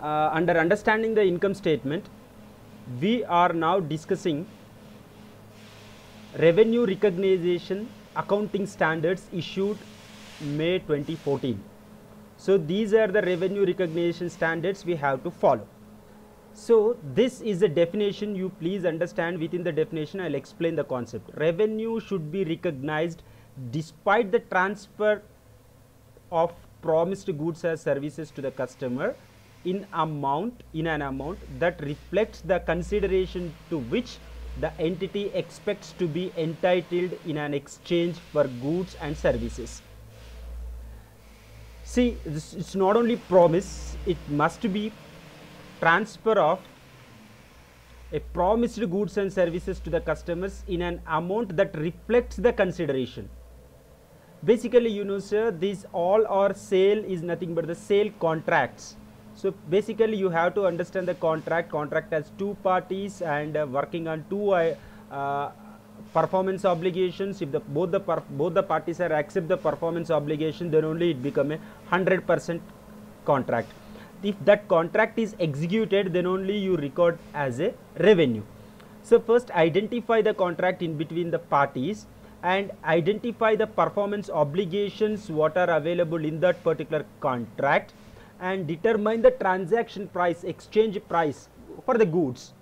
Under understanding the income statement, we are now discussing revenue recognition accounting standards issued May 2014. So these are the revenue recognition standards we have to follow. So this is a definition. You please understand. Within the definition, I'll explain the concept. Revenue should be recognized despite the transfer of promised goods or services to the customer in an amount that reflects the consideration to which the entity expects to be entitled in an exchange for goods and services. See, it's not only promise, it must be transfer of a promised goods and services to the customers in an amount that reflects the consideration. Basically, you know, sir, these all our sale is nothing but the sale contracts. So basically, you have to understand the contract. Contract has two parties and working on two performance obligations. If both the parties are accept the performance obligation, then only it become a 100% contract. If that contract is executed, then only you record as a revenue. So first identify the contract in between the parties and identify the performance obligations what are available in that particular contract, and determine the transaction price, exchange price for the goods,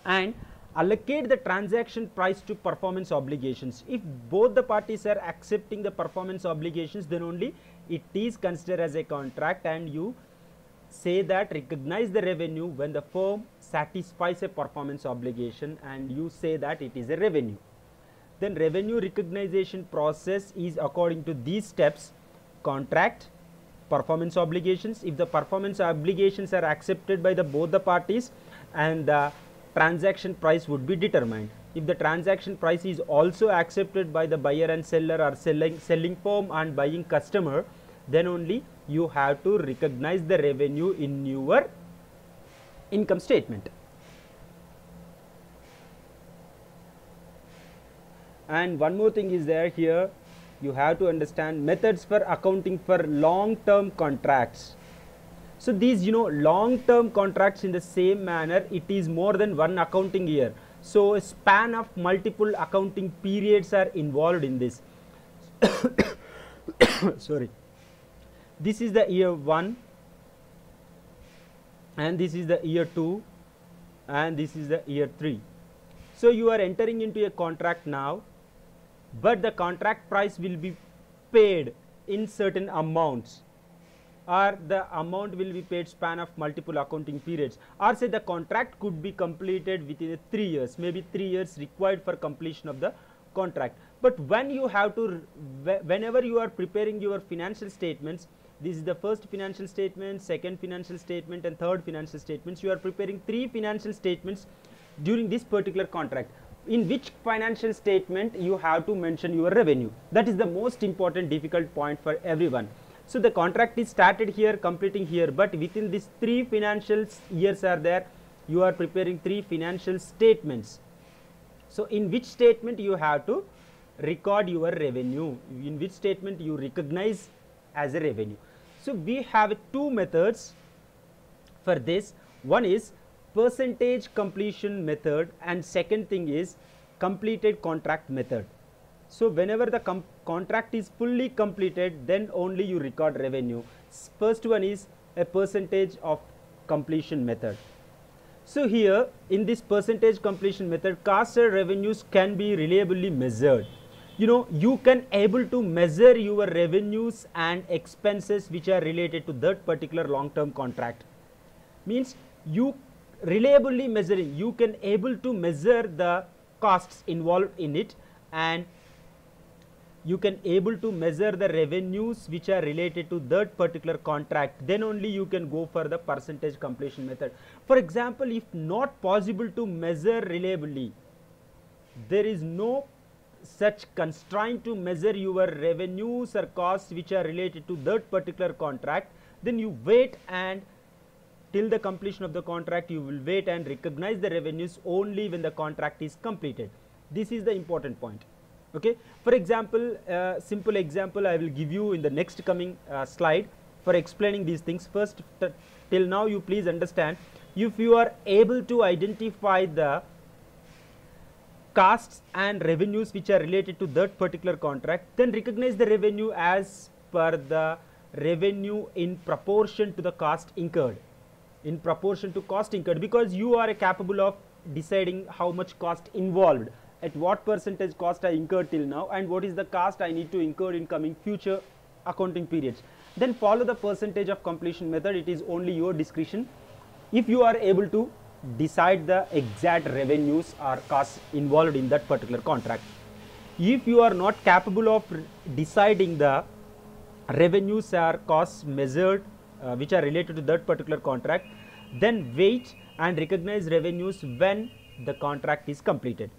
and allocate the transaction price to performance obligations. If both the parties are accepting the performance obligations, then only it is considered as a contract, and you say that recognize the revenue when the firm satisfies a performance obligation, and you say that it is a revenue. Then revenue recognition process is according to these steps: contract, performance obligations. If the performance obligations are accepted by both the parties, and the transaction price would be determined. If the transaction price is also accepted by the buyer and seller, or selling firm and buying customer, then only you have to recognize the revenue in your income statement. And one more thing is there here. You have to understand methods for accounting for long-term contracts. So these, you know, long-term contracts, in the same manner, it is more than one accounting year. So a span of multiple accounting periods are involved in this. Sorry. This is the year 1, and this is the year 2, and this is the year 3. So you are entering into a contract now, but the contract price will be paid in certain amounts, or the amount will be paid span of multiple accounting periods, or say the contract could be completed within 3 years, maybe 3 years required for completion of the contract. But when you have to, whenever you are preparing your financial statements, this is the first financial statement, second financial statement, and third financial statements. You are preparing 3 financial statements during this particular contract. In which financial statement you have to mention your revenue? That is the most important difficult point for everyone. So the contract is started here, completing here, but within these 3 financial years are there, you are preparing 3 financial statements. So in which statement you have to record your revenue? In which statement you recognize as a revenue? So we have 2 methods for this. One is percentage completion method, and second thing is completed contract method. So whenever the contract is fully completed, then only you record revenue. First one is a percentage of completion method. So here in this percentage completion method, costs and revenues can be reliably measured. You know, you can able to measure your revenues and expenses which are related to that particular long-term contract. Means you reliably measuring, you can able to measure the costs involved in it, and you can able to measure the revenues which are related to that particular contract. Then only you can go for the percentage completion method. For example, if not possible to measure reliably, there is no such constraint to measure your revenues or costs which are related to that particular contract, then you wait, and till the completion of the contract you will wait and recognize the revenues only when the contract is completed. This is the important point. Okay. For example, simple example I will give you in the next coming slide. for explaining these things. First, till now you please understand, if you are able to identify the costs and revenues which are related to that particular contract, then recognize the revenue as per the revenue in proportion to the cost incurred, in proportion to cost incurred, because you are capable of deciding how much cost involved, at what percentage cost I incurred till now, and what is the cost I need to incur in coming future accounting periods. Then follow the percentage of completion method. It is only your discretion. If you are able to decide the exact revenues or costs involved in that particular contract. If you are not capable of deciding the revenues or costs measured which are related to that particular contract, then wait and recognize revenues when the contract is completed.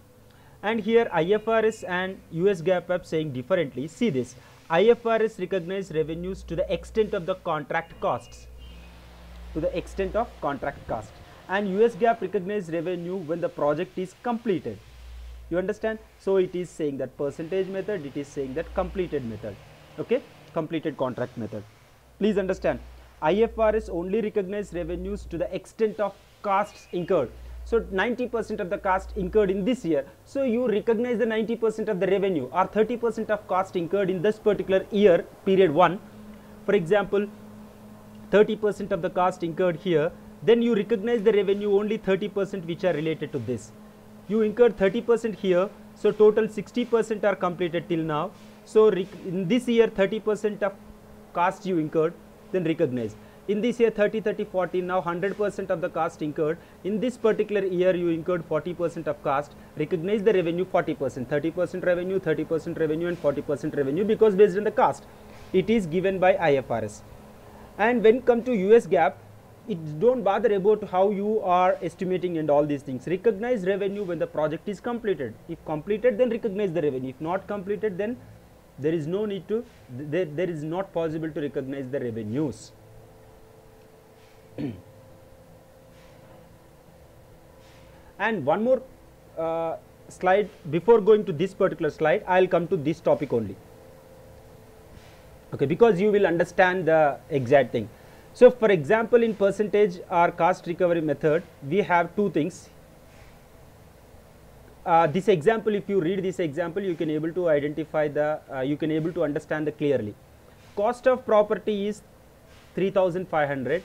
And here IFRS and US GAAP are saying differently. See this, IFRS recognize revenues to the extent of the contract costs, to the extent of contract cost, and US GAAP recognize revenue when the project is completed. You understand? So it is saying that percentage method, it is saying that completed method, okay, completed contract method. Please understand, IFRS only recognize revenues to the extent of costs incurred. So 90% of the cost incurred in this year, so you recognize the 90% of the revenue or 30% of cost incurred in this particular year, period 1. For example, 30% of the cost incurred here, then you recognize the revenue only 30% which are related to this. You incurred 30% here, so total 60% are completed till now. So in this year 30% of cost you incurred, then recognize. In this year 30, 30, 40, now 100% of the cost incurred. In this particular year you incurred 40% of cost, recognize the revenue 40%, 30% revenue, 30% revenue and 40% revenue, because based on the cost. It is given by IFRS. And when come to US GAAP, it don't bother about how you are estimating and all these things. Recognize revenue when the project is completed. If completed, then recognize the revenue. If not completed, then there is no need to, there is not possible to recognize the revenues. And one more slide before going to this particular slide, I will come to this topic only, okay, because you will understand the exact thing. So for example, in percentage or cost recovery method, we have two things. This example, if you read this example, you can able to identify the, you can able to understand the clearly. Cost of property is 3,500,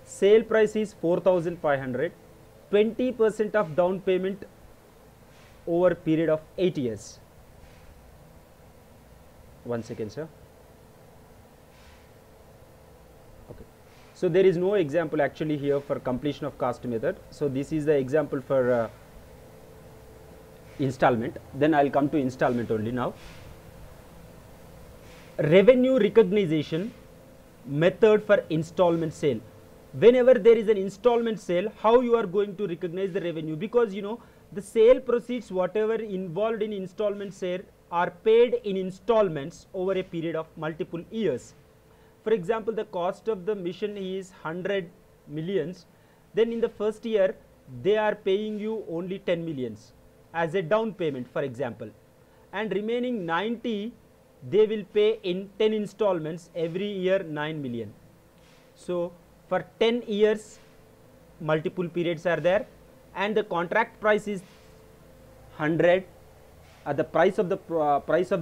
sale price is 4,500, 20% of down payment over period of 8 years. 1 second, sir. Okay. So there is no example actually here for completion of cost method. So this is the example for installment. Then I will come to installment only now. Revenue recognition method for installment sale. Whenever there is an installment sale, how you are going to recognize the revenue? Because you know the sale proceeds whatever involved in installment sale are paid in installments over a period of multiple years. For example, the cost of the mission is 100 millions, then in the first year they are paying you only 10 millions as a down payment, for example, and remaining 90 they will pay in 10 installments, every year 9 million. So for 10 years multiple periods are there, and the contract price is 100, the price of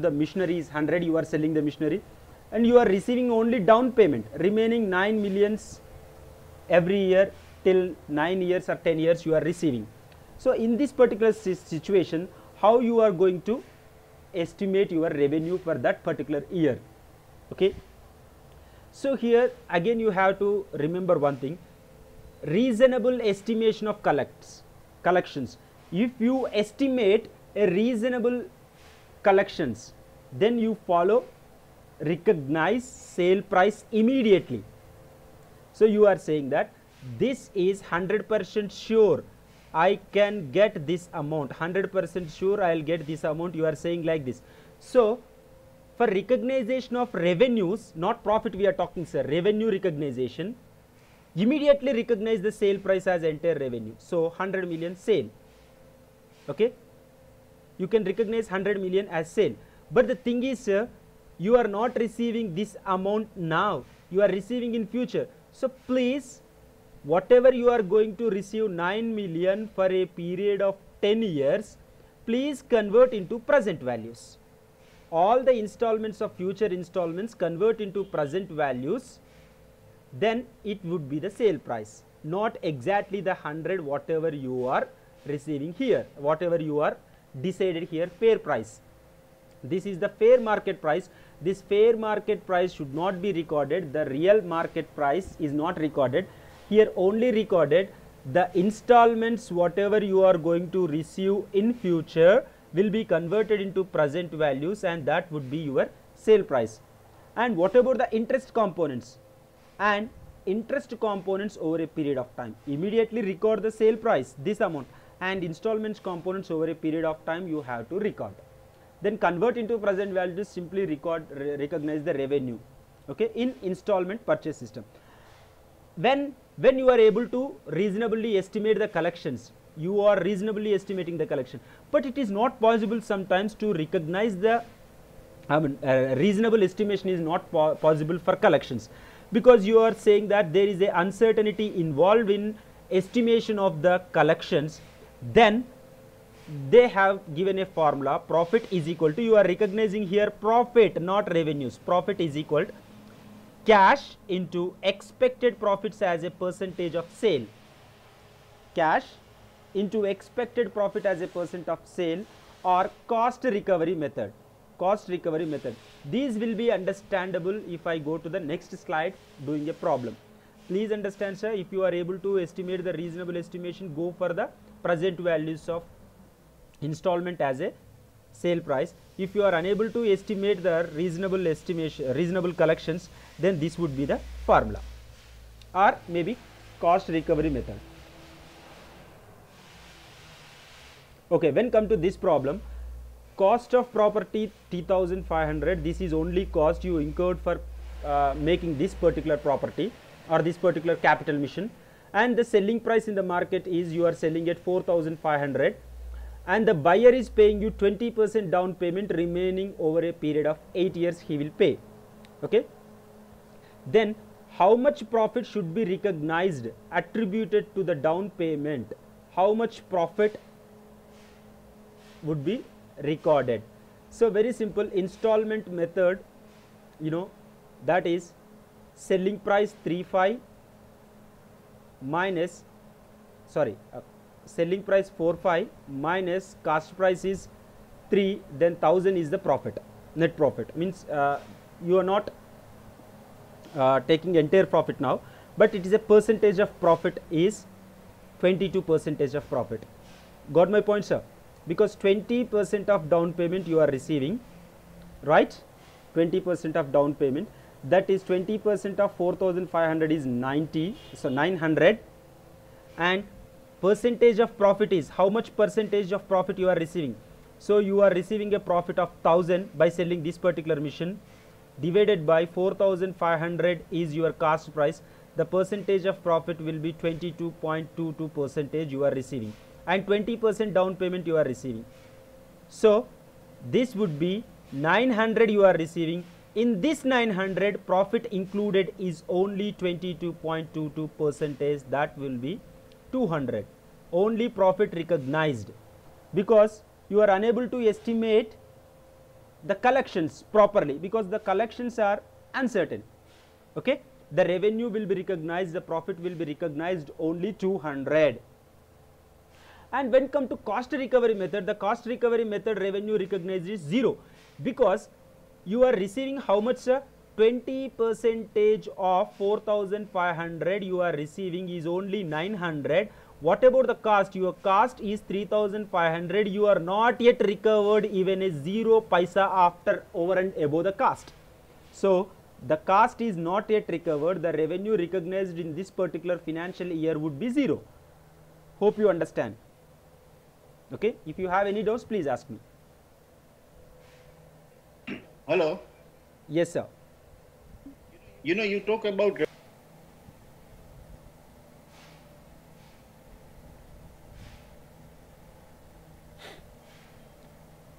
the machinery is 100, you are selling the machinery, and you are receiving only down payment, remaining 9 millions every year till 9 years or 10 years you are receiving. So in this particular situation, how you are going to estimate your revenue for that particular year? Okay. So here again you have to remember one thing, reasonable estimation of collections. If you estimate a reasonable collections, then you follow recognize sale price immediately. So you are saying that this is 100% sure I can get this amount, 100% sure I will get this amount, you are saying like this. So for recognition of revenues, not profit we are talking, sir, revenue recognition, immediately recognize the sale price as entire revenue. So 100 million sale, okay, you can recognize 100 million as sale. But the thing is, sir, you are not receiving this amount now, you are receiving in future. So please, whatever you are going to receive 9 million for a period of 10 years, please convert into present values. All the installments of future installments convert into present values, then it would be the sale price, not exactly the 100 whatever you are receiving here, whatever you are decided here fair price. This is the fair market price. This fair market price should not be recorded. The real market price is not recorded here, only recorded the installments whatever you are going to receive in future will be converted into present values, and that would be your sale price. And what about the interest components? And interest components over a period of time, immediately record the sale price, this amount, and installments components over a period of time you have to record. Then convert into present values, simply recognize the revenue, okay, in installment purchase system. When you are able to reasonably estimate the collections, you are reasonably estimating the collection, but it is not possible sometimes to recognize the reasonable estimation is not possible for collections, because you are saying that there is a uncertainty involved in estimation of the collections. Then they have given a formula, profit is equal to, you are recognizing here profit, not revenues, profit is equal to cash into expected profits as a percentage of sale, cash into expected profit as a percent of sale, or cost recovery method, cost recovery method. These will be understandable if I go to the next slide doing a problem. Please understand, sir, if you are able to estimate the reasonable estimation, go for the present values of installment as a sale price. If you are unable to estimate the reasonable estimation, reasonable collections, then this would be the formula, or maybe cost recovery method. Okay, when come to this problem, cost of property 3,500, this is only cost you incurred for making this particular property or this particular capital mission, and the selling price in the market is you are selling at 4,500, and the buyer is paying you 20% down payment, remaining over a period of 8 years he will pay. Okay, then how much profit should be recognized attributed to the down payment, how much profit would be recorded? So very simple, installment method, you know, that is selling price 35 minus selling price 45 minus cost price is 3, then 1000 is the profit, net profit, means you are not taking entire profit now, but it is a percentage of profit is 22% of profit. Got my point, sir? Because 20% of down payment you are receiving, right? 20% of down payment, that is 20% of 4,500 is 90, so 900, and percentage of profit is how much percentage of profit you are receiving. So you are receiving a profit of 1000 by selling this particular mission, divided by 4,500 is your cost price, the percentage of profit will be 22.22% you are receiving, and 20% down payment you are receiving. So this would be 900 you are receiving. In this 900, profit included is only 22.22%, that will be 200. Only profit recognized, because you are unable to estimate the collections properly, because the collections are uncertain. Okay, the revenue will be recognized, the profit will be recognized only 200. And when come to cost recovery method, the cost recovery method revenue recognized is 0, because you are receiving how much, sir? 20% of 4,500 you are receiving is only 900. What about the cost? Your cost is 3,500. You are not yet recovered even a 0 paisa after over and above the cost. So the cost is not yet recovered. The revenue recognized in this particular financial year would be 0. Hope you understand. Okay, if you have any doubts, please ask me. Hello. Yes, sir. You know, you talk about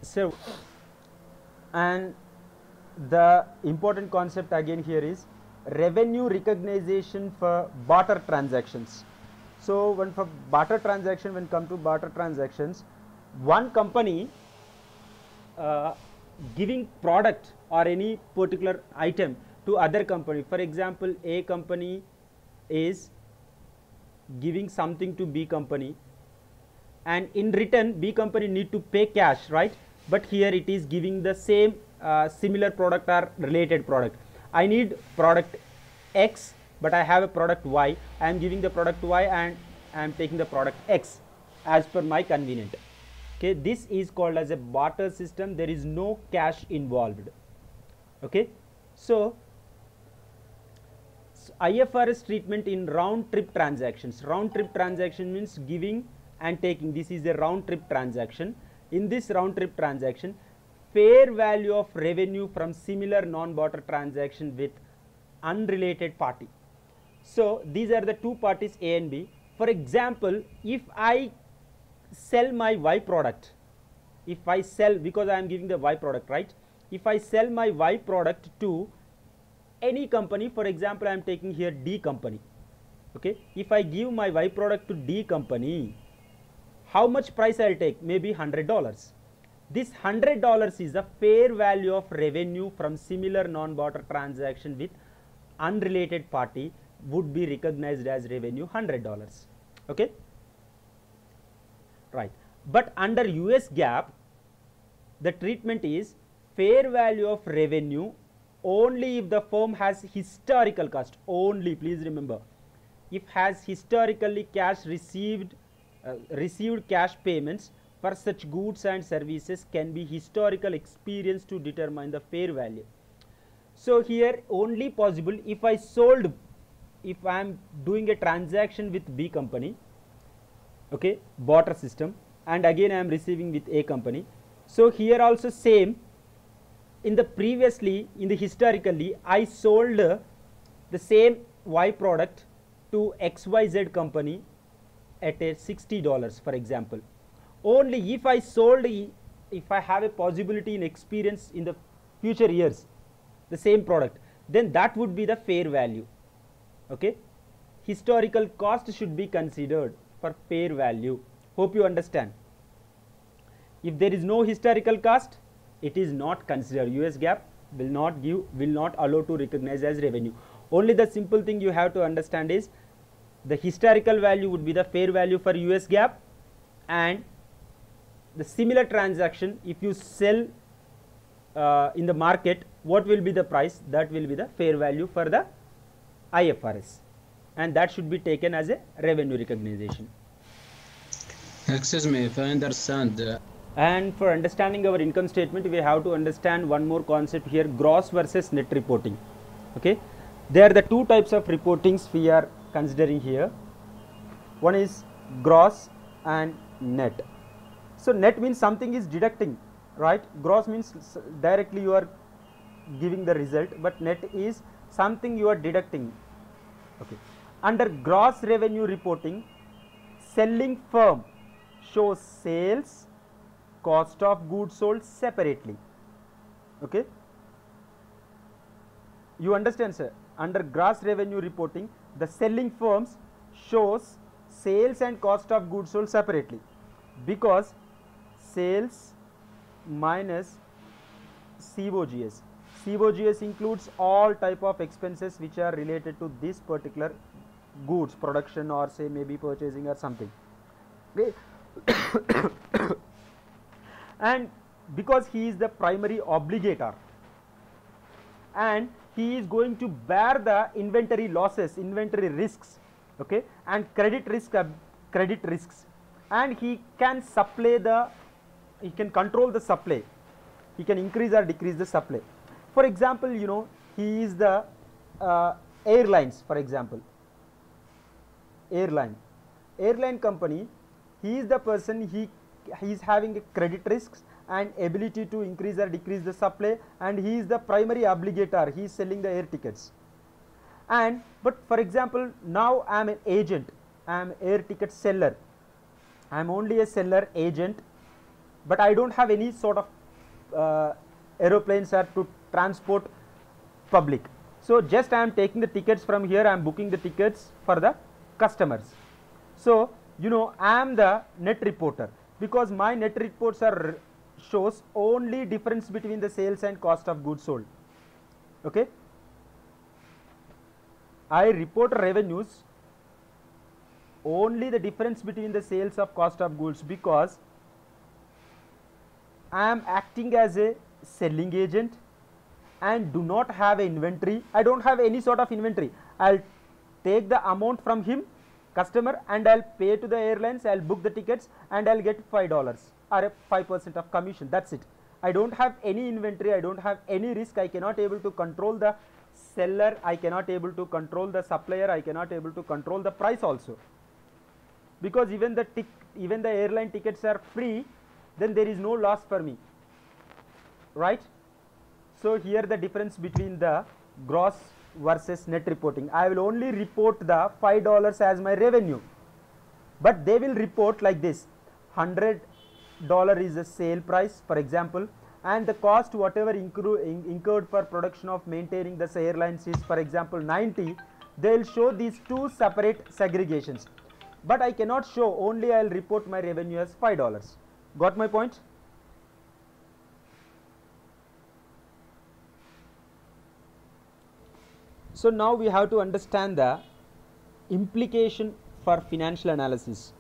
So, and the important concept again here is revenue recognition for barter transactions. So when for barter transaction, when come to barter transactions, one company giving product or any particular item to other company. For example, A company is giving something to B company, and in return B company need to pay cash, right? But here it is giving the same similar product or related product. I need product X, but I have a product Y. I am giving the product Y and I am taking the product X as per my convenient. Okay, this is called as a barter system. There is no cash involved. Okay, so IFRS treatment in round trip transactions. Round trip transaction means giving and taking. This is a round trip transaction. In this round trip transaction, fair value of revenue from similar non-barter transaction with unrelated party. So these are the two parties, A and B. For example, if I sell my Y product, if I sell, because I am giving the Y product, right? If I sell my Y product to any company, for example, I am taking here D company. Okay, if I give my Y product to D company, how much price I will take? Maybe $100. This $100 is the fair value of revenue from similar non-barter transaction with unrelated party, would be recognized as revenue $100. Okay, right. But under US GAAP, the treatment is fair value of revenue only if the firm has historical cost. Only, please remember, if has historically cash received cash payments for such goods and services can be historical experience to determine the fair value. So here only possible if I sold, if I am doing a transaction with B company, okay, barter system, and again I am receiving with A company. So here also same, in the previously, in the historically, I sold the same Y product to XYZ company at a $60, for example. Only if I sold, if I have a possibility in experience in the future years the same product, then that would be the fair value. Okay, historical cost should be considered for fair value. Hope you understand. If there is no historical cost, it is not considered. US GAAP will not allow to recognize as revenue. Only the simple thing you have to understand is the historical value would be the fair value for US GAAP, and the similar transaction, if you sell in the market, what will be the price? That will be the fair value for the IFRS, and that should be taken as a revenue recognition. Excuse me, if I understand. And for understanding our income statement, we have to understand one more concept here: gross versus net reporting. Okay, there are the two types of reportings we are considering here. One is gross and net. So net means something is deducting, right? Gross means directly you are giving the result, but net is something you are deducting. Okay, under gross revenue reporting, selling firm shows sales, cost of goods sold separately. Okay, you understand, sir? Under gross revenue reporting, the selling firms shows sales and cost of goods sold separately, because sales minus COGS. COGS includes all type of expenses which are related to this particular goods production, or say maybe purchasing or something. Okay. And because he is the primary obligator, and he is going to bear the inventory losses, inventory risks, okay, and credit risks, and he can he can control the supply, he can increase or decrease the supply. For example, you know, he is the airlines, for example, airline company, he is the person, he is having a credit risks and ability to increase or decrease the supply, and he is the primary obligator, he is selling the air tickets. And but for example, now I am an agent, I am air ticket seller, I am only a seller agent, but I don't have any sort of aeroplanes or to transport public. So just I am taking the tickets from here, I am booking the tickets for the customers. So you know, I am the net reporter, because my net reports are shows only difference between the sales and cost of goods sold. Okay, I report revenues only the difference between the sales of cost of goods, because I am acting as a selling agent and do not have a inventory. I don't have any sort of inventory. I'll take the amount from him, customer, and I'll pay to the airlines, I'll book the tickets, and I'll get $5 or a 5% of commission. That's it. I don't have any inventory, I don't have any risk. I cannot able to control the seller, I cannot able to control the supplier, I cannot able to control the price also, because even the airline tickets are free, then there is no loss for me, right? So here the difference between the gross versus net reporting. I will only report the $5 as my revenue, but they will report like this: $100 is the sale price, for example, and the cost whatever incurred for production of maintaining the airlines is, for example, 90. They will show these two separate segregations, but I cannot show, only I will report my revenue as $5. Got my point? So now we have to understand the implication for financial analysis.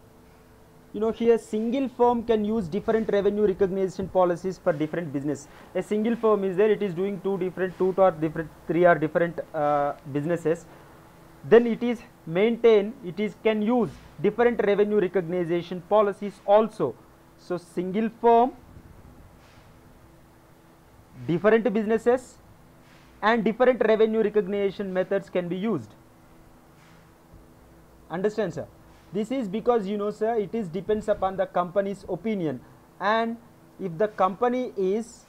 You know, here single firm can use different revenue recognition policies for different business. A single firm is there, it is doing three or different businesses. Then it is can use different revenue recognition policies also. So single firm, different businesses, and different revenue recognition methods can be used. Understand, sir? This is because, you know, sir, it is depends upon the company's opinion, and if the company is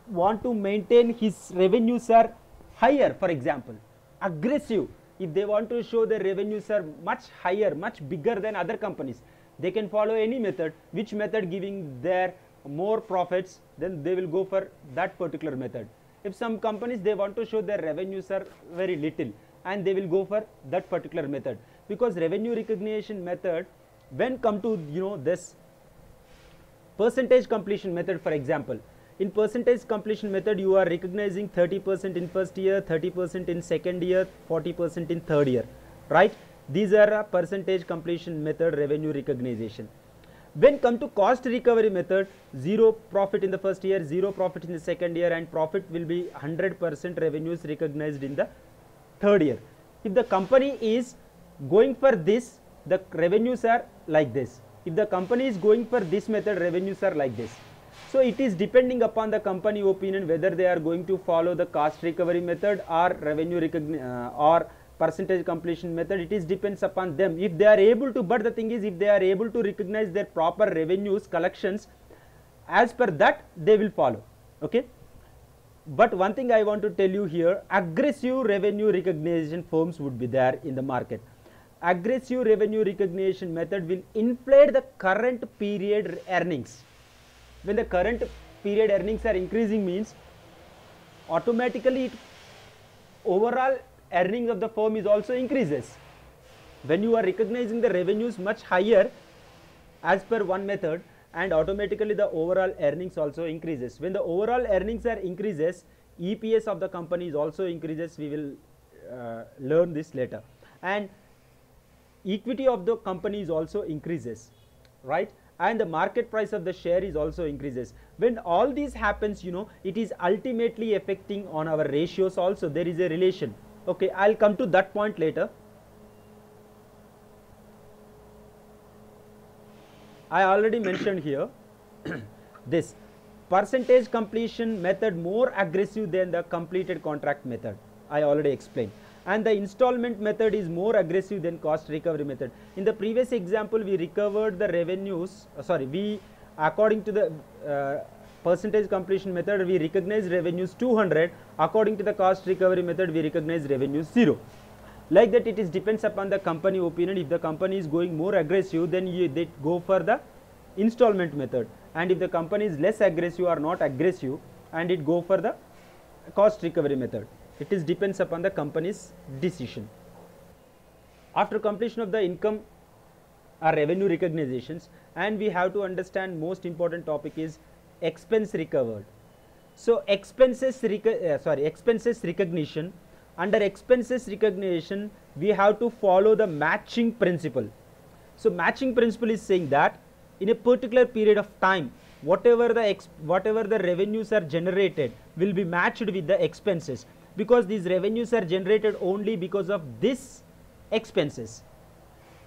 want to maintain his revenues are higher, for example, aggressive, if they want to show their revenues are much higher, much bigger than other companies, they can follow any method. Which method giving their more profits, then they will go for that particular method. If some companies they want to show their revenues are very little, and they will go for that particular method, because revenue recognition method, when come to, you know, this percentage completion method, for example, in percentage completion method you are recognizing 30% in first year, 30% in second year, 40% in third year, right? These are a percentage completion method revenue recognition. When come to cost recovery method, 0 profit in the first year, 0 profit in the second year, and profit will be 100% revenues recognized in the third year. If the company is going for this, the revenues are like this. If the company is going for this method, revenues are like this. So it is depending upon the company opinion whether they are going to follow the cost recovery method or revenue or percentage completion method. It is depends upon them. If they are able to, but the thing is, if they are able to recognize their proper revenues collections, as per that they will follow. Okay. But one thing I want to tell you here, aggressive revenue recognition firms would be there in the market. Aggressive revenue recognition method will inflate the current period earnings. When the current period earnings are increasing, means automatically overall earnings of the firm is also increases. When you are recognizing the revenues much higher as per one method, and automatically the overall earnings also increases. When the overall earnings are increases, EPS of the company is also increases. We will learn this later. And equity of the company is also increases, right? And the market price of the share is also increases. When all these happens, you know, it is ultimately affecting on our ratios also. There is a relation. Okay, I'll come to that point later. I already mentioned here this percentage completion method more aggressive than the completed contract method. I already explained. And the installment method is more aggressive than cost recovery method. In the previous example, we recovered the revenues, according to the percentage completion method, we recognize revenues 200. According to the cost recovery method, we recognize revenues 0. Like that, it is depends upon the company opinion. If the company is going more aggressive, then they go for the installment method, and if the company is less aggressive or not aggressive, and it go for the cost recovery method. It is depends upon the company's decision. After completion of the income or revenue recognitions, and we have to understand most important topic is expense recovered. So expenses recognition. Under expenses recognition, we have to follow the matching principle. So matching principle is saying that in a particular period of time, whatever the revenues are generated will be matched with the expenses, because these revenues are generated only because of this expenses.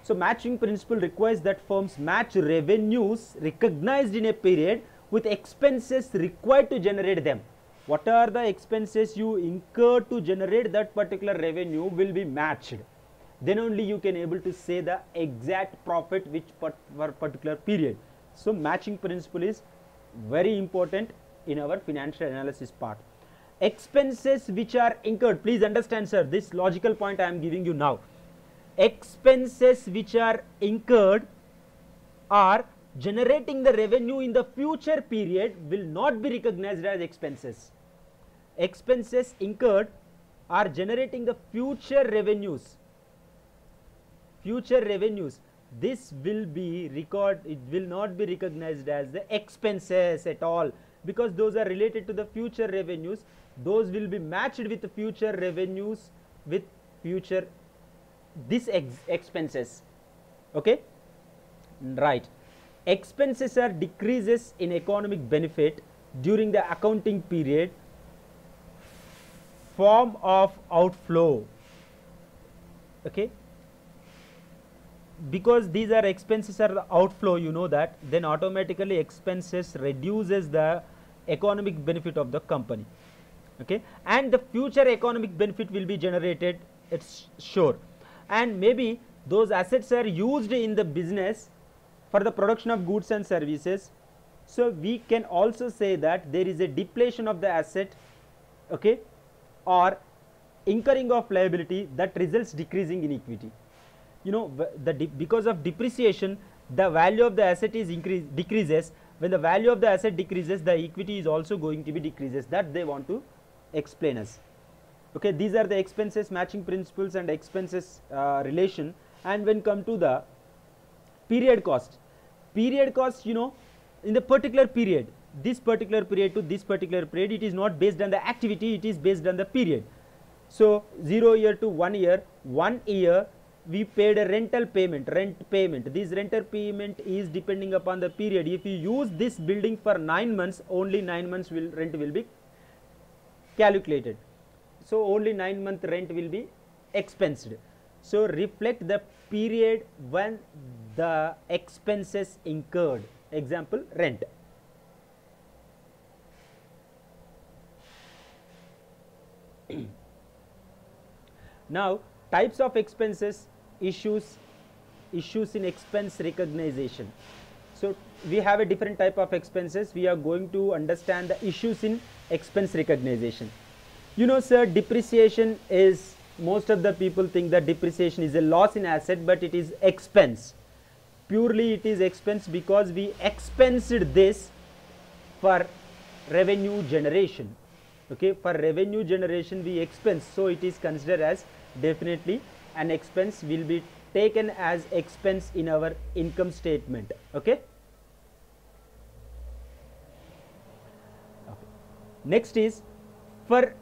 So matching principle requires that firms match revenues recognized in a period with expenses required to generate them. What are the expenses you incur to generate that particular revenue will be matched. Then only you can able to say the exact profit which for particular period. So matching principle is very important in our financial analysis part. Expenses which are incurred, please understand sir, this logical point I am giving you now. Expenses which are incurred are generating the revenue in the future period will not be recognized as expenses. Expenses incurred are generating the future revenues. This will be it will not be recognized as the expenses at all, because those are related to the future revenues. Those will be matched with the future revenues with future expenses. Okay, right. Expenses are decreases in economic benefit during the accounting period, form of outflow. Okay, because these are expenses are the outflow, you know that, then automatically expenses reduces the economic benefit of the company. Okay, and the future economic benefit will be generated, it's sure, and maybe those assets are used in the business for the production of goods and services. So we can also say that there is a depletion of the asset, okay, or incurring of liability that results decreasing in equity. You know, because of depreciation, the value of the asset is decreases. When the value of the asset decreases, the equity is also going to be decreases. That they want to explain us. Okay, these are the expenses matching principles and expenses relation. And when come to the period cost, you know, in the particular period, this particular period to this particular period, it is not based on the activity, it is based on the period. So 0 year to 1 year, 1 year we paid a rent payment. This rental payment is depending upon the period. If you use this building for 9 months, only 9 months rent will be calculated. So only 9 month rent will be expensed. So reflect the period when the expenses incurred. Example, rent. Now types of expenses, issues in expense recognition. So we have a different type of expenses. We are going to understand the issues in expense recognition. You know sir, depreciation is, most of the people think that depreciation is a loss in asset, but it is expense. Purely it is expense because we expensed this for revenue generation. Okay, for revenue generation we expense, so it is considered as definitely an expense, will be taken as expense in our income statement. Okay. Next is, for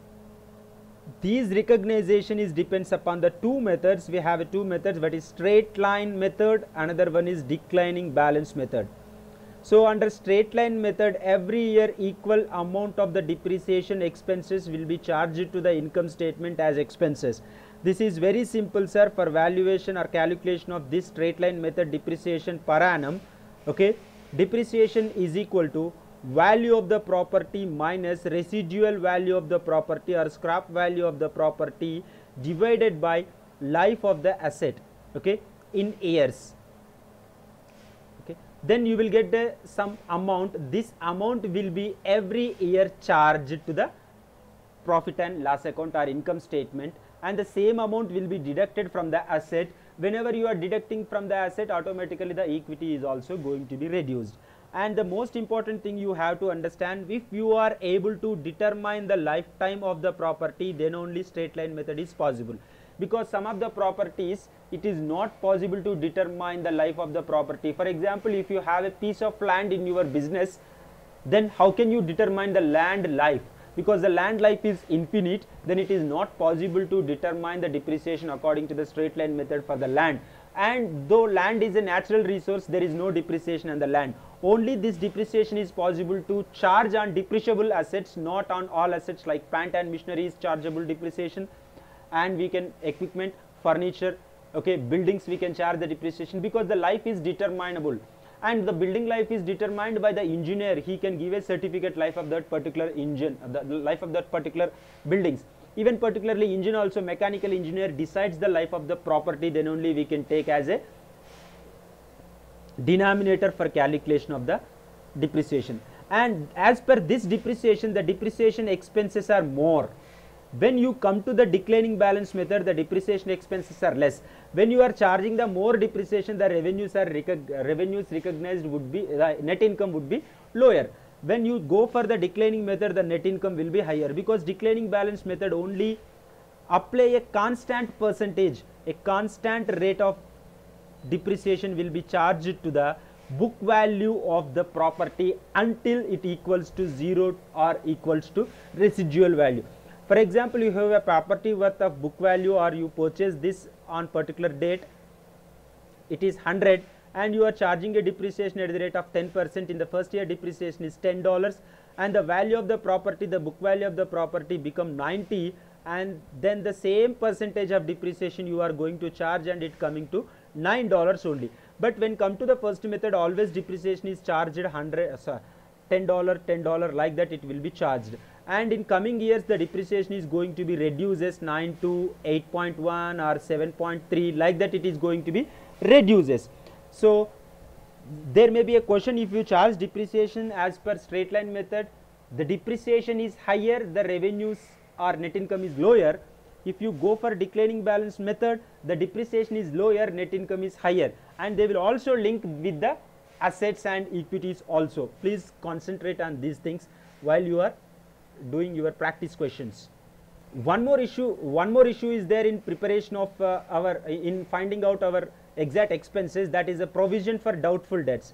these recognition is depends upon the two methods. We have two methods, that is straight line method, another one is declining balance method. So under straight line method, every year equal amount of the depreciation expenses will be charged to the income statement as expenses. This is very simple sir. For valuation or calculation of this straight line method, depreciation per annum, okay, depreciation is equal to value of the property minus residual value of the property or scrap value of the property divided by life of the asset, okay, in years. Okay, then you will get some amount. This amount will be every year charged to the profit and loss account or income statement, and the same amount will be deducted from the asset. Whenever you are deducting from the asset, automatically the equity is also going to be reduced. And the most important thing you have to understand, if you are able to determine the lifetime of the property, then only straight line method is possible. Because some of the properties, it is not possible to determine the life of the property. For example, if you have a piece of land in your business, then how can you determine the land life? Because the land life is infinite, then it is not possible to determine the depreciation according to the straight line method for the land. And though land is a natural resource, there is no depreciation on the land. Only this depreciation is possible to charge on depreciable assets, not on all assets like plant and machinery is chargeable depreciation, and we can equipment, furniture, okay, buildings we can charge the depreciation, because the life is determinable. And the building life is determined by the engineer. He can give a certificate life of that particular engine, the life of that particular buildings. Even particularly engine also, mechanical engineer decides the life of the property, then only we can take as a denominator for calculation of the depreciation. And as per this depreciation, the depreciation expenses are more. When you come to the declining balance method, the depreciation expenses are less. When you are charging the more depreciation, the revenues recognized would be, net income would be lower. When you go for the declining method, the net income will be higher, because declining balance method only apply a constant percentage, a constant rate of depreciation will be charged to the book value of the property until it equals to 0 or equals to residual value. For example, you have a property worth of book value, or you purchase this on particular date, it is 100, and you are charging a depreciation at the rate of 10%. In the first year, depreciation is $10, and the value of the property, the book value of the property become 90, and then the same percentage of depreciation you are going to charge, and it coming to $9 only. But when come to the first method, always depreciation is charged $10 like that it will be charged. And in coming years, the depreciation is going to be reduced as 9 to 8.1 or 7.3, like that it is going to be reduces. So there may be a question, if you charge depreciation as per straight line method, the depreciation is higher, the revenues or net income is lower. If you go for declining balance method, the depreciation is lower, net income is higher, and they will also link with the assets and equities also. Please concentrate on these things while you are doing your practice questions. One more issue is there in preparation of in finding out our exact expenses, that is a provision for doubtful debts.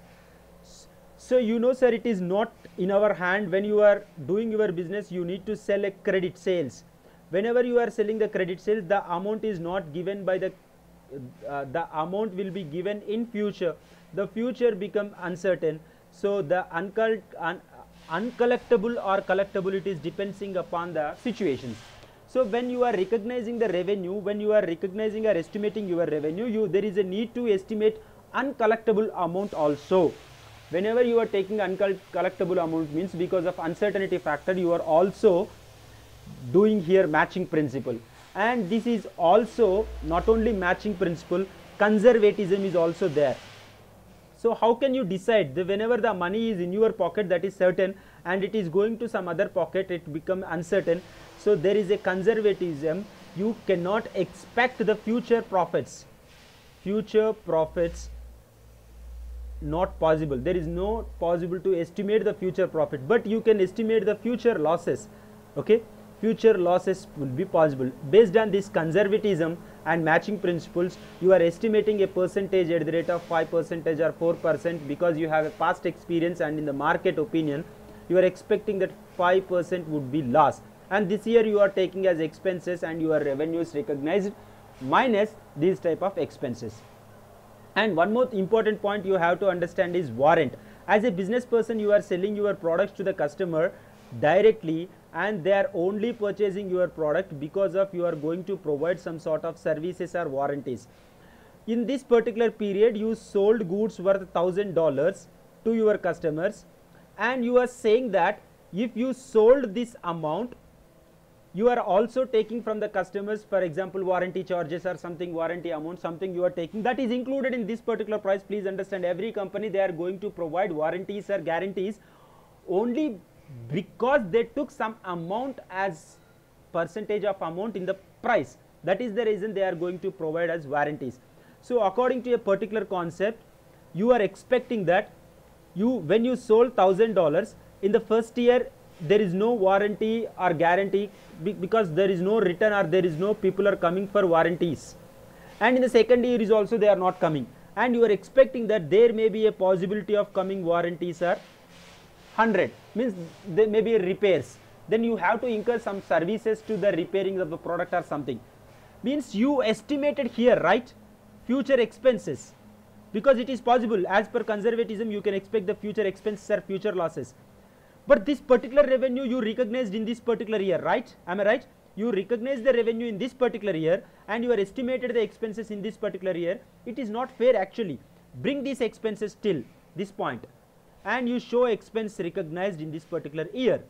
So you know, sir, it is not in our hand. When you are doing your business, you need to sell a credit sales. Whenever you are selling the credit sales, the amount is not given by the amount will be given in future. The future become uncertain, so the uncollectible or collectible, it is depending upon the situations. So when you are recognizing the revenue, when you are recognizing or estimating your revenue, there is a need to estimate uncollectible amount also. Whenever you are taking uncollectible amount, means because of uncertainty factor, you are also doing here matching principle. And this is also not only matching principle, conservatism is also there. So how can you decide? Whenever the money is in your pocket, that is certain, and it is going to some other pocket, it become uncertain. So there is a conservatism. You cannot expect the future profits. Future profits not possible. There is no possible to estimate the future profit, but you can estimate the future losses. Okay, future losses will be possible. Based on this conservatism and matching principles, you are estimating a percentage at the rate of 5% or 4%, because you have a past experience, and in the market opinion you are expecting that 5% would be loss, and this year you are taking as expenses, and your revenues recognized minus these type of expenses. And one more important point you have to understand is warrant. As a business person, you are selling your products to the customer directly, and they are only purchasing your product because of you are going to provide some sort of services or warranties. In this particular period, you sold goods worth $1,000 to your customers, and you are saying that if you sold this amount, you are also taking from the customers, for example, warranty charges or something, warranty amount, something you are taking, that is included in this particular price. Please understand, every company, they are going to provide warranties or guarantees only because they took some amount as percentage of amount in the price. That is the reason they are going to provide as warranties. So according to a particular concept, you are expecting that when you sold $1,000 in the first year, there is no warranty or guarantee because there is no return or there is no people are coming for warranties, and in the second year is also they are not coming, and you are expecting that there may be a possibility of coming warranties are 100, means there may be repairs, then you have to incur some services to the repairing of the product or something, means you estimated here, right, future expenses, because it is possible as per conservatism you can expect the future expenses or future losses, but this particular revenue you recognized in this particular year, right, am I right? You recognize the revenue in this particular year and you are estimated the expenses in this particular year. It is not fair actually. Bring these expenses till this point and you show expense recognized in this particular year.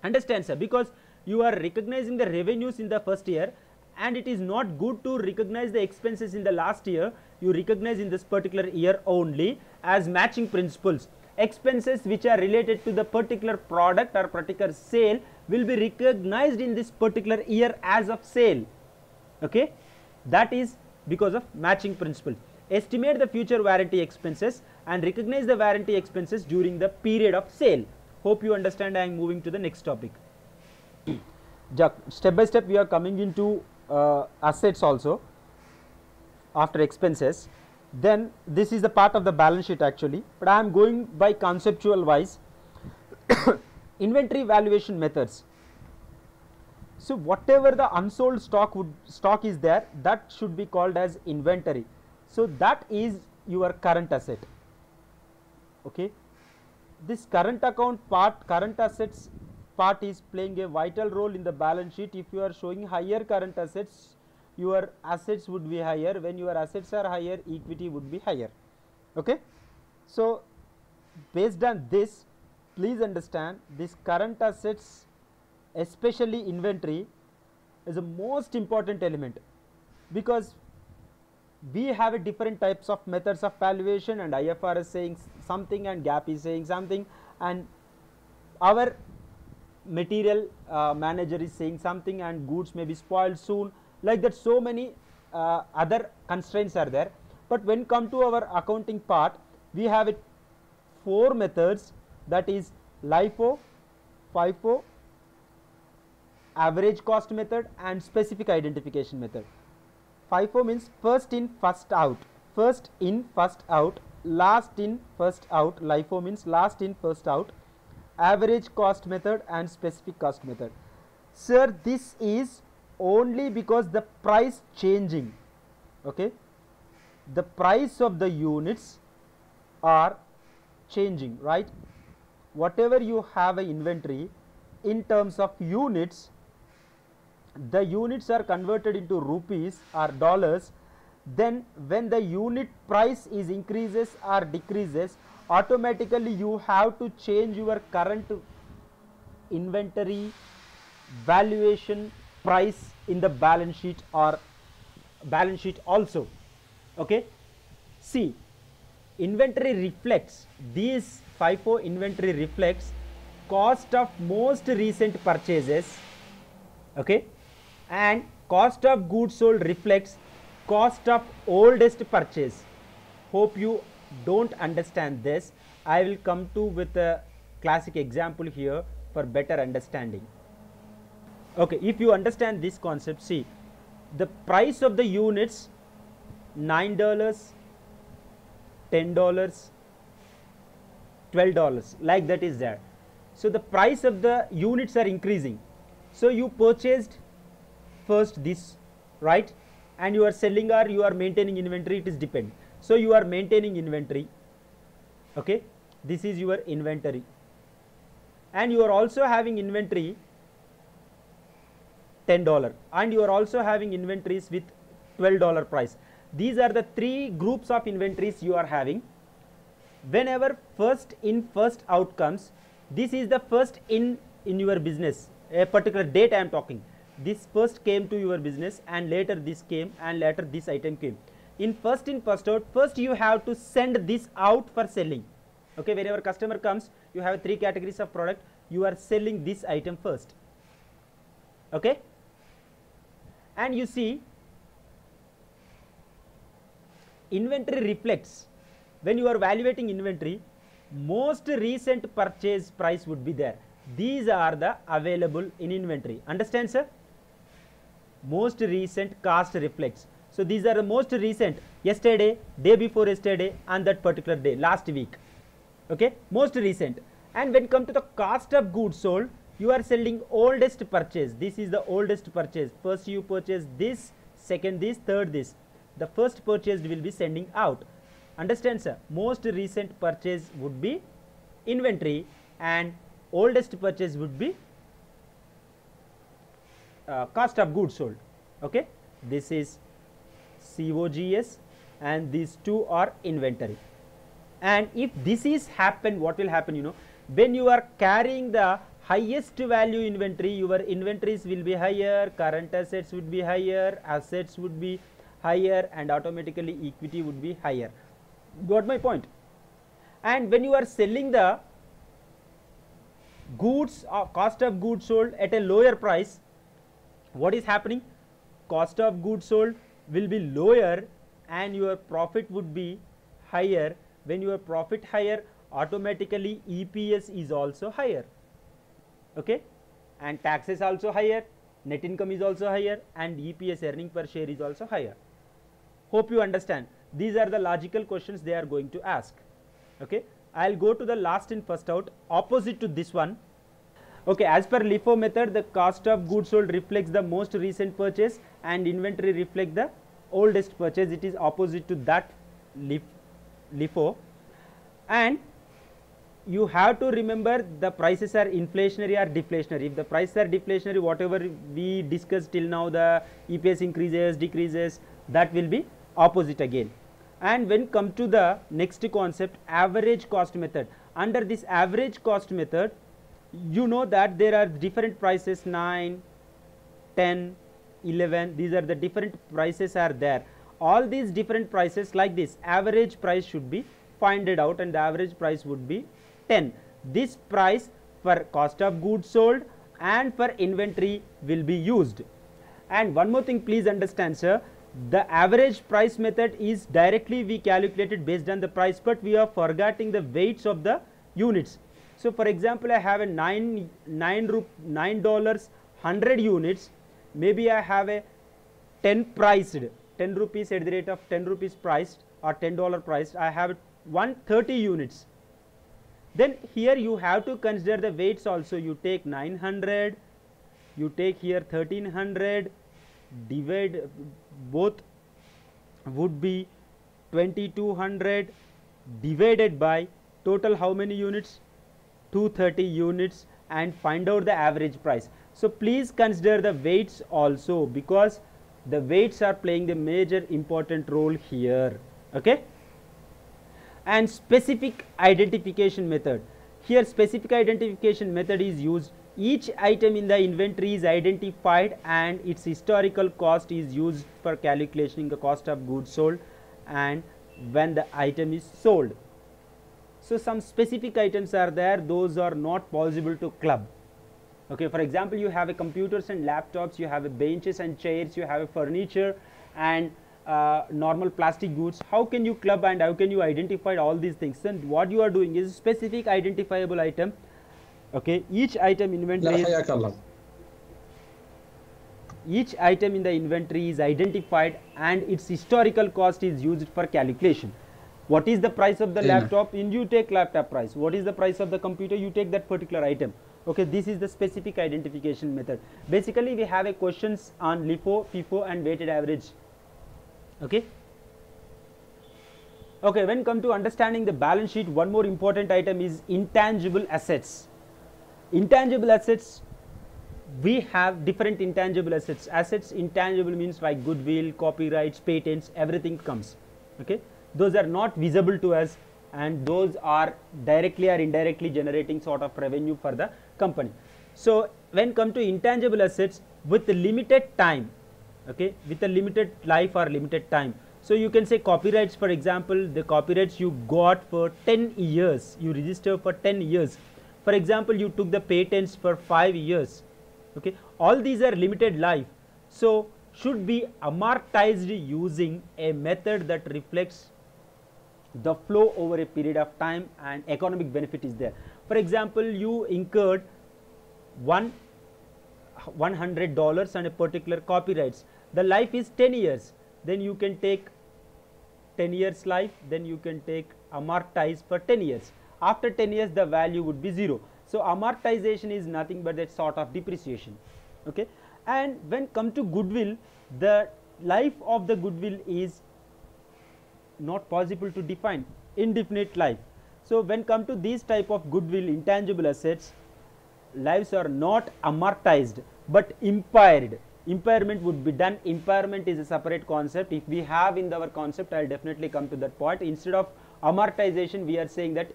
Understand, sir? Because you are recognizing the revenues in the first year and it is not good to recognize the expenses in the last year. You recognize in this particular year only as matching principles. Expenses which are related to the particular product or particular sale will be recognized in this particular year as of sale. Okay, that is because of matching principle. Estimate the future warranty expenses and recognize the warranty expenses during the period of sale. Hope you understand. I am moving to the next topic. Step by step we are coming into assets also after expenses. Then this is the part of the balance sheet actually, but I am going by conceptual wise. Inventory valuation methods. So whatever the unsold stock is there, that should be called as inventory. So that is your current asset. Okay, this current account part, current assets part is playing a vital role in the balance sheet. If you are showing higher current assets, your assets would be higher. When your assets are higher, equity would be higher. Okay, so based on this, please understand this current assets, especially inventory, is the most important element, because we have a different types of methods of valuation and IFRS saying something and GAAP is saying something and our material manager is saying something and goods may be spoiled soon, like that. So many other constraints are there, but when come to our accounting part, we have 4 methods, that is LIFO, FIFO, average cost method and specific identification method. FIFO means first in first out, first in first out, last in first out. LIFO means last in first out, average cost method and specific cost method. Sir, this is only because the price changing. Okay, the price of the units are changing, right? Whatever you have a inventory in terms of units, the units are converted into rupees or dollars. Then when the unit price is increases or decreases, automatically you have to change your current inventory valuation price in the balance sheet or balance sheet also. Okay, see, inventory reflects, these FIFO inventory reflects cost of most recent purchases. Okay, and cost of goods sold reflects cost of oldest purchase. Hope you don't understand this. I will come to with a classic example here for better understanding. Okay, if you understand this concept, see, the price of the units $9, $10, $12, like that is there. So the price of the units are increasing. So you purchased first this, right, and you are selling or you are maintaining inventory, it is depend. So you are maintaining inventory. Okay, this is your inventory, and you are also having inventory $10 and you are also having inventories with $12 price. These are the 3 groups of inventories you are having. Whenever first in first out comes, this is the first in your business, a particular date I am talking. This first came to your business and later this came and later this item came. In first out, first you have to send this out for selling. Okay, whenever customer comes, you have 3 categories of product, you are selling this item first. Okay, and you see, inventory reflects, when you are evaluating inventory, most recent purchase price would be there. These are the available in inventory. Understand, sir? Most recent cost reflects. So these are the most recent, yesterday, day before yesterday, and that particular day, last week. Okay, most recent. And when come to the cost of goods sold, you are selling oldest purchase. This is the oldest purchase. First you purchase this, second this, third this. The first purchased will be sending out. Understand, sir? Most recent purchase would be inventory and oldest purchase would be cost of goods sold. Okay, this is COGS and these two are inventory. And if this is happen, what will happen, you know, when you are carrying the highest value inventory, your inventories will be higher, current assets would be higher, assets would be higher, and automatically equity would be higher. Got my point? And when you are selling the goods or cost of goods sold at a lower price, what is happening? Cost of goods sold will be lower and your profit would be higher. When your profit higher, automatically EPS is also higher. Okay, and taxes also higher, net income is also higher, and EPS, earning per share, is also higher. Hope you understand. These are the logical questions they are going to ask. Okay, I'll go to the last in first out, opposite to this one. Okay, as per LIFO method, the cost of goods sold reflects the most recent purchase and inventory reflect the oldest purchase. It is opposite to that LIFO. And you have to remember the prices are inflationary or deflationary. If the prices are deflationary, whatever we discussed till now, the EPS increases, decreases, that will be opposite again. And when come to the next concept, average cost method. Under this average cost method, you know that there are different prices, 9, 10, 11, these are the different prices are there. All these different prices like this, average price should be finded out and the average price would be 10. This price for cost of goods sold and for inventory will be used. And one more thing, please understand, sir, the average price method is directly we calculated based on the price, but we are forgetting the weights of the units. So for example, I have a $9 100 units, maybe I have a 10 priced, 10 rupees at the rate of 10 rupees priced or $10 priced, I have 130 units. Then here you have to consider the weights also. You take 900, you take here 1300, divide, both would be 2200 divided by total how many units? 230 units, and find out the average price. So please consider the weights also, because the weights are playing the major important role here. Okay. And specific identification method. Here specific identification method is used. Each item in the inventory is identified and its historical cost is used for calculating the cost of goods sold and when the item is sold. So some specific items are there, those are not possible to club. Okay, for example, you have a computers and laptops, you have a benches and chairs, you have a furniture and normal plastic goods. How can you club and how can you identify all these things? And what you are doing is specific identifiable item. Okay, each item inventory each item in the inventory is identified and its historical cost is used for calculation. What is the price of the laptop? And you take laptop price. What is the price of the computer? You take that particular item. Okay, this is the specific identification method. Basically, we have a questions on LIFO, FIFO and weighted average. Okay. Okay, when come to understanding the balance sheet, one more important item is intangible assets. Intangible assets, we have different intangible assets. Assets intangible means like goodwill, copyrights, patents, everything comes. Okay, those are not visible to us and those are directly or indirectly generating sort of revenue for the company. So when come to intangible assets with limited time, okay, with a limited life or limited time. So you can say copyrights, for example, the copyrights you got for 10 years, you register for 10 years. For example, you took the patents for 5 years. Okay, all these are limited life, so should be amortized using a method that reflects the flow over a period of time and economic benefit is there. For example, you incurred $100 on a particular copyrights, the life is 10 years, then you can take 10 years life, then you can take amortize for 10 years. After 10 years the value would be 0. So amortization is nothing but that sort of depreciation. Okay. And when come to goodwill, the life of the goodwill is not possible to define, indefinite life. So when come to these type of goodwill, intangible assets, lives are not amortized but impaired. Impairment would be done. Impairment is a separate concept. If we have in our concept, I will definitely come to that point. Instead of amortization, we are saying that